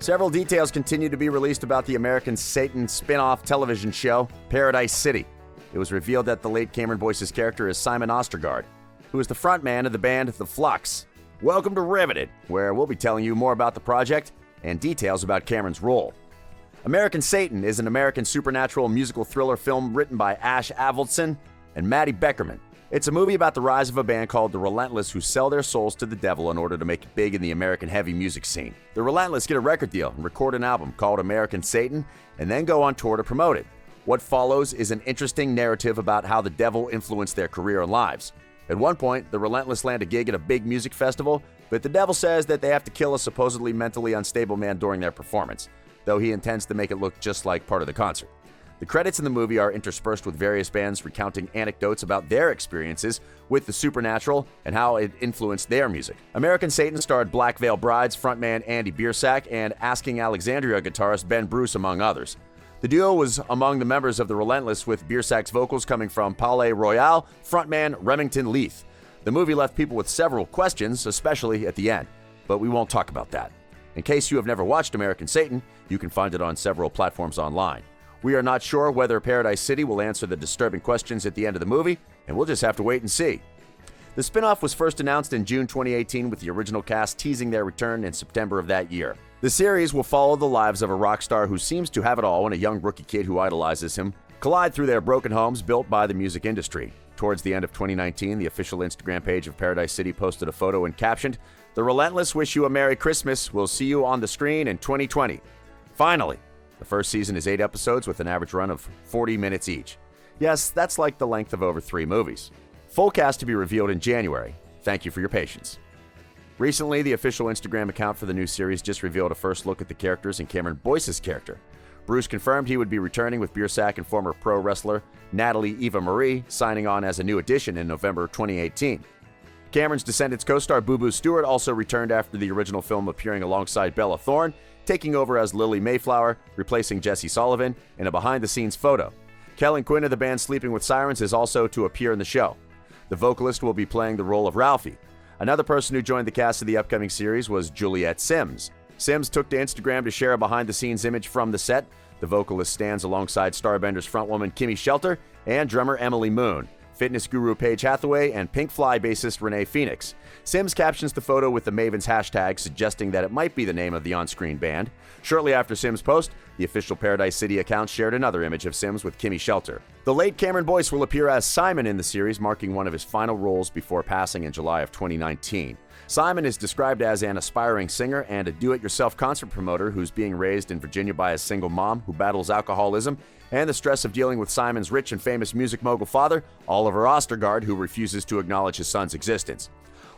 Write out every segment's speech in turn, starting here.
Several details continue to be released about the American Satan spin-off television show, Paradise City. It was revealed that the late Cameron Boyce's character is Simon Ostergaard, who is the frontman of the band The Flux. Welcome to Riveted, where we'll be telling you more about the project and details about Cameron's role. American Satan is an American supernatural musical thriller film written by Ash Avildsen and Maddie Beckerman. It's a movie about the rise of a band called The Relentless who sell their souls to the devil in order to make it big in the American heavy music scene. The Relentless get a record deal and record an album called American Satan and then go on tour to promote it. What follows is an interesting narrative about how the devil influenced their career and lives. At one point, The Relentless land a gig at a big music festival, but the devil says that they have to kill a supposedly mentally unstable man during their performance, though he intends to make it look just like part of the concert. The credits in the movie are interspersed with various bands recounting anecdotes about their experiences with the supernatural and how it influenced their music. American Satan starred Black Veil Bride's frontman Andy Biersack and Asking Alexandria guitarist Ben Bruce, among others. The duo was among the members of The Relentless, with Biersack's vocals coming from Palais Royale frontman Remington Leith. The movie left people with several questions, especially at the end, but we won't talk about that. In case you have never watched American Satan, you can find it on several platforms online. We are not sure whether Paradise City will answer the disturbing questions at the end of the movie, and we'll just have to wait and see. The spinoff was first announced in June 2018, with the original cast teasing their return in September of that year. The series will follow the lives of a rock star who seems to have it all and a young rookie kid who idolizes him collide through their broken homes built by the music industry. Towards the end of 2019, the official Instagram page of Paradise City posted a photo and captioned, "The Relentless wish you a Merry Christmas. We'll see you on the screen in 2020. Finally, the first season is 8 episodes with an average run of 40 minutes each. Yes, that's like the length of over 3 movies. Full cast to be revealed in January. Thank you for your patience." Recently, the official Instagram account for the new series just revealed a first look at the characters and Cameron Boyce's character. Bruce confirmed he would be returning, with Biersack and former pro wrestler Natalie Eva Marie signing on as a new addition in November 2018. Cameron's Descendants co-star Boo Boo Stewart also returned after the original film, appearing alongside Bella Thorne, taking over as Lily Mayflower, replacing Jesse Sullivan in a behind-the-scenes photo. Kellen Quinn of the band Sleeping with Sirens is also to appear in the show. The vocalist will be playing the role of Ralphie. Another person who joined the cast of the upcoming series was Juliette Sims. Sims took to Instagram to share a behind-the-scenes image from the set. The vocalist stands alongside Starbender's frontwoman Kimmy Shelter and drummer Emily Moon, fitness guru Paige Hathaway, and Pink Fly bassist Renee Phoenix. Sims captions the photo with the Mavens hashtag, suggesting that it might be the name of the on-screen band. Shortly after Sims' post, the official Paradise City account shared another image of Sims with Kimmy Shelter. The late Cameron Boyce will appear as Simon in the series, marking one of his final roles before passing in July of 2019. Simon is described as an aspiring singer and a do-it-yourself concert promoter who's being raised in Virginia by a single mom who battles alcoholism and the stress of dealing with Simon's rich and famous music mogul father, Oliver Ostergaard, who refuses to acknowledge his son's existence.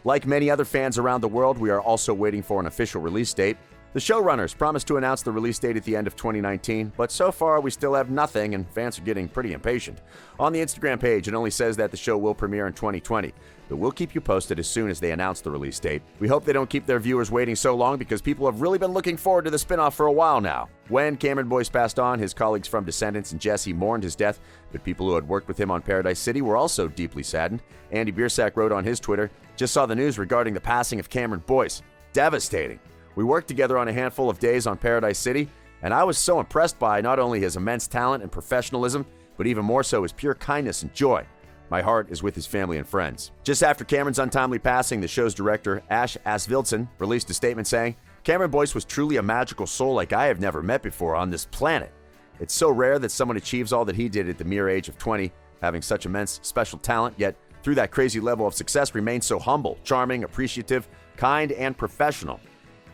Like many other fans around the world, we are also waiting for an official release date. The showrunners promised to announce the release date at the end of 2019, but so far we still have nothing, and fans are getting pretty impatient. On the Instagram page, it only says that the show will premiere in 2020, but we'll keep you posted as soon as they announce the release date. We hope they don't keep their viewers waiting so long, because people have really been looking forward to the spinoff for a while now. When Cameron Boyce passed on, his colleagues from Descendants and Jesse mourned his death, but people who had worked with him on Paradise City were also deeply saddened. Andy Biersack wrote on his Twitter, "Just saw the news regarding the passing of Cameron Boyce. Devastating. We worked together on a handful of days on Paradise City, and I was so impressed by not only his immense talent and professionalism, but even more so his pure kindness and joy. My heart is with his family and friends." Just after Cameron's untimely passing, the show's director, Ash Avildsen, released a statement saying, "Cameron Boyce was truly a magical soul like I have never met before on this planet. It's so rare that someone achieves all that he did at the mere age of 20, having such immense special talent, yet through that crazy level of success remains so humble, charming, appreciative, kind, and professional.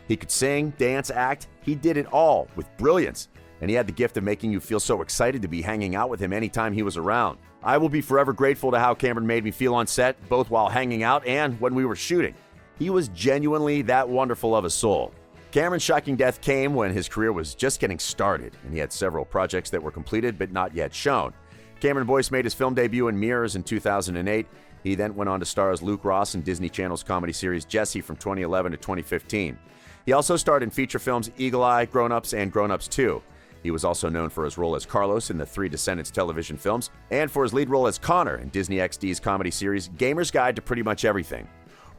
He could sing, dance, act. He did it all with brilliance, and he had the gift of making you feel so excited to be hanging out with him anytime he was around. I will be forever grateful to how Cameron made me feel on set, both while hanging out and when we were shooting. He was genuinely that wonderful of a soul." Cameron's shocking death came when his career was just getting started, and he had several projects that were completed but not yet shown. Cameron Boyce made his film debut in Mirrors in 2008. He then went on to star as Luke Ross in Disney Channel's comedy series Jessie from 2011 to 2015. He also starred in feature films Eagle Eye, Grown Ups, and Grown Ups 2. He was also known for his role as Carlos in the 3 Descendants television films, and for his lead role as Connor in Disney XD's comedy series Gamer's Guide to Pretty Much Everything.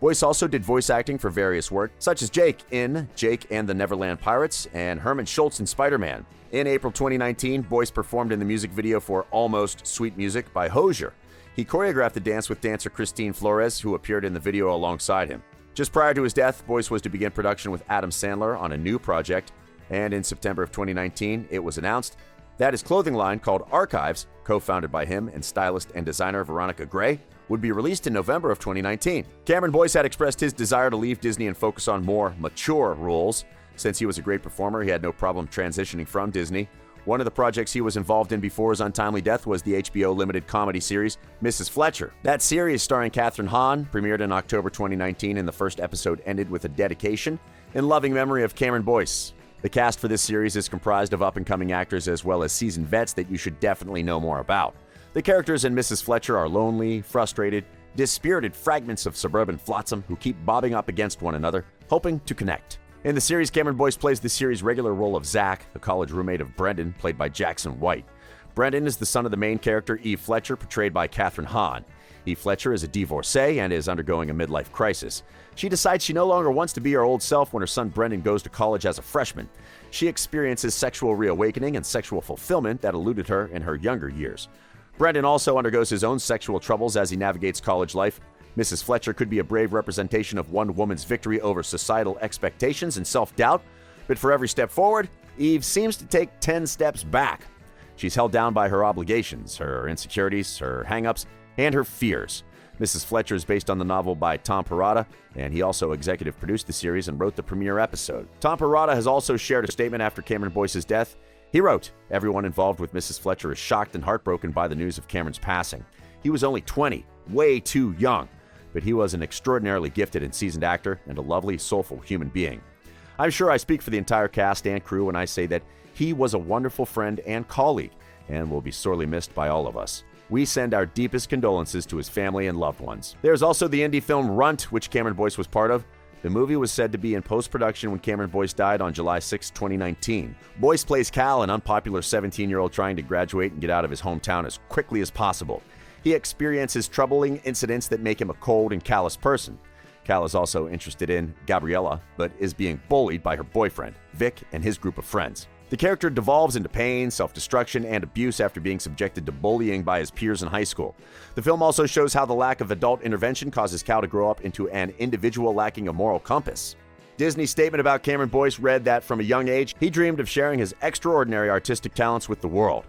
Boyce also did voice acting for various work, such as Jake in Jake and the Neverland Pirates and Herman Schultz in Spider-Man. In April 2019, Boyce performed in the music video for Almost Sweet Music by Hozier. He choreographed the dance with dancer Christine Flores, who appeared in the video alongside him. Just prior to his death, Boyce was to begin production with Adam Sandler on a new project, and in September of 2019, it was announced that his clothing line called Archives, co-founded by him and stylist and designer Veronica Gray, would be released in November of 2019. Cameron Boyce had expressed his desire to leave Disney and focus on more mature roles. Since he was a great performer, he had no problem transitioning from Disney. One of the projects he was involved in before his untimely death was the HBO limited comedy series, Mrs. Fletcher. That series, starring Kathryn Hahn, premiered in October 2019, and the first episode ended with a dedication in loving memory of Cameron Boyce. The cast for this series is comprised of up-and-coming actors as well as seasoned vets that you should definitely know more about. The characters in Mrs. Fletcher are lonely, frustrated, dispirited fragments of suburban flotsam who keep bobbing up against one another, hoping to connect. In the series, Cameron Boyce plays the series' regular role of Zach, a college roommate of Brendan, played by Jackson White. Brendan is the son of the main character, Eve Fletcher, portrayed by Kathryn Hahn. Eve Fletcher is a divorcee and is undergoing a midlife crisis. She decides she no longer wants to be her old self when her son Brendan goes to college as a freshman. She experiences sexual reawakening and sexual fulfillment that eluded her in her younger years. Brendan also undergoes his own sexual troubles as he navigates college life. Mrs. Fletcher could be a brave representation of one woman's victory over societal expectations and self-doubt, but for every step forward, Eve seems to take 10 steps back. She's held down by her obligations, her insecurities, her hang-ups, and her fears. Mrs. Fletcher is based on the novel by Tom Perrotta, and he also executive produced the series and wrote the premiere episode. Tom Perrotta has also shared a statement after Cameron Boyce's death. He wrote, "Everyone involved with Mrs. Fletcher is shocked and heartbroken by the news of Cameron's passing. He was only 20, way too young, but he was an extraordinarily gifted and seasoned actor and a lovely, soulful human being. I'm sure I speak for the entire cast and crew when I say that he was a wonderful friend and colleague and will be sorely missed by all of us. We send our deepest condolences to his family and loved ones." There's also the indie film Runt, which Cameron Boyce was part of. The movie was said to be in post-production when Cameron Boyce died on July 6, 2019. Boyce plays Cal, an unpopular 17-year-old trying to graduate and get out of his hometown as quickly as possible. He experiences troubling incidents that make him a cold and callous person. Cal is also interested in Gabriella, but is being bullied by her boyfriend, Vic, and his group of friends. The character devolves into pain, self-destruction, and abuse after being subjected to bullying by his peers in high school. The film also shows how the lack of adult intervention causes Cal to grow up into an individual lacking a moral compass. Disney's statement about Cameron Boyce read that from a young age, he dreamed of sharing his extraordinary artistic talents with the world.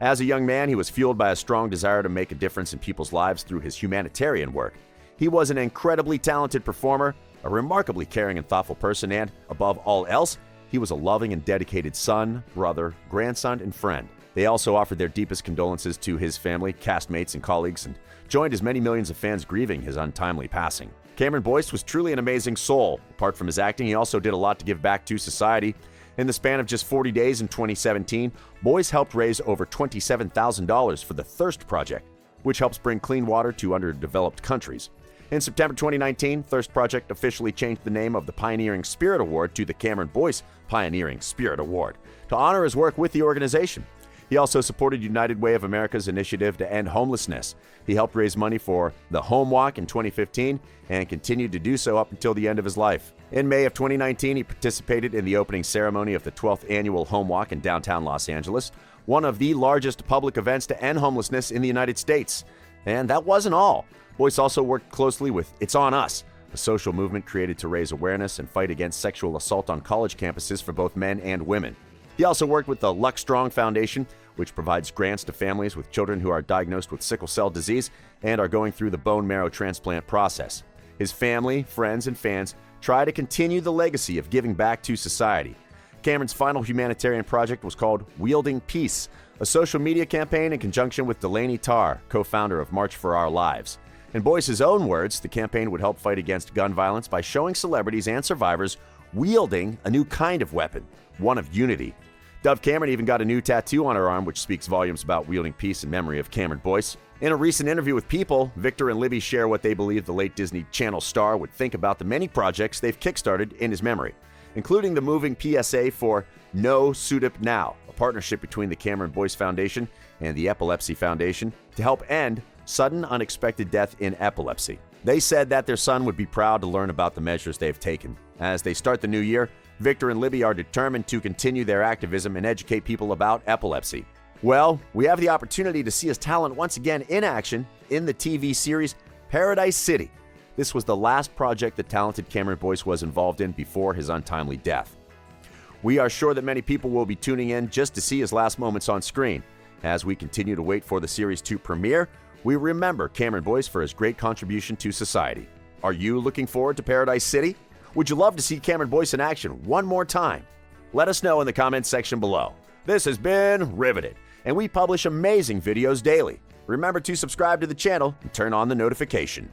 As a young man, he was fueled by a strong desire to make a difference in people's lives through his humanitarian work. He was an incredibly talented performer, a remarkably caring and thoughtful person, and, above all else, he was a loving and dedicated son, brother, grandson, and friend. They also offered their deepest condolences to his family, castmates, and colleagues, and joined as many millions of fans grieving his untimely passing. Cameron Boyce was truly an amazing soul. Apart from his acting, he also did a lot to give back to society. In the span of just 40 days in 2017, Boyce helped raise over $27,000 for the Thirst Project, which helps bring clean water to underdeveloped countries. In September 2019, Thirst Project officially changed the name of the Pioneering Spirit Award to the Cameron Boyce Pioneering Spirit Award to honor his work with the organization. He also supported United Way of America's initiative to end homelessness. He helped raise money for the Home Walk in 2015 and continued to do so up until the end of his life. In May of 2019, he participated in the opening ceremony of the 12th Annual Home Walk in downtown Los Angeles, one of the largest public events to end homelessness in the United States. And that wasn't all. Boyce also worked closely with It's On Us, a social movement created to raise awareness and fight against sexual assault on college campuses for both men and women. He also worked with the Luck Strong Foundation, which provides grants to families with children who are diagnosed with sickle cell disease and are going through the bone marrow transplant process. His family, friends, and fans try to continue the legacy of giving back to society. Cameron's final humanitarian project was called Wielding Peace, a social media campaign in conjunction with Delaney Tarr, co-founder of March for Our Lives. In Boyce's own words, the campaign would help fight against gun violence by showing celebrities and survivors wielding a new kind of weapon, one of unity. Dove Cameron even got a new tattoo on her arm, which speaks volumes about wielding peace in memory of Cameron Boyce. In a recent interview with People, Victor and Libby share what they believe the late Disney Channel star would think about the many projects they've kickstarted in his memory, including the moving PSA for No Suit-Up Now, a partnership between the Cameron Boyce Foundation and the Epilepsy Foundation to help end sudden unexpected death in epilepsy. They said that their son would be proud to learn about the measures they've taken. As they start the new year, Victor and Libby are determined to continue their activism and educate people about epilepsy. Well, we have the opportunity to see his talent once again in action in the TV series Paradise City. This was the last project the talented Cameron Boyce was involved in before his untimely death. We are sure that many people will be tuning in just to see his last moments on screen. As we continue to wait for the series to premiere, we remember Cameron Boyce for his great contribution to society. Are you looking forward to Paradise City? Would you love to see Cameron Boyce in action one more time? Let us know in the comments section below. This has been Riveted, and we publish amazing videos daily. Remember to subscribe to the channel and turn on the notification.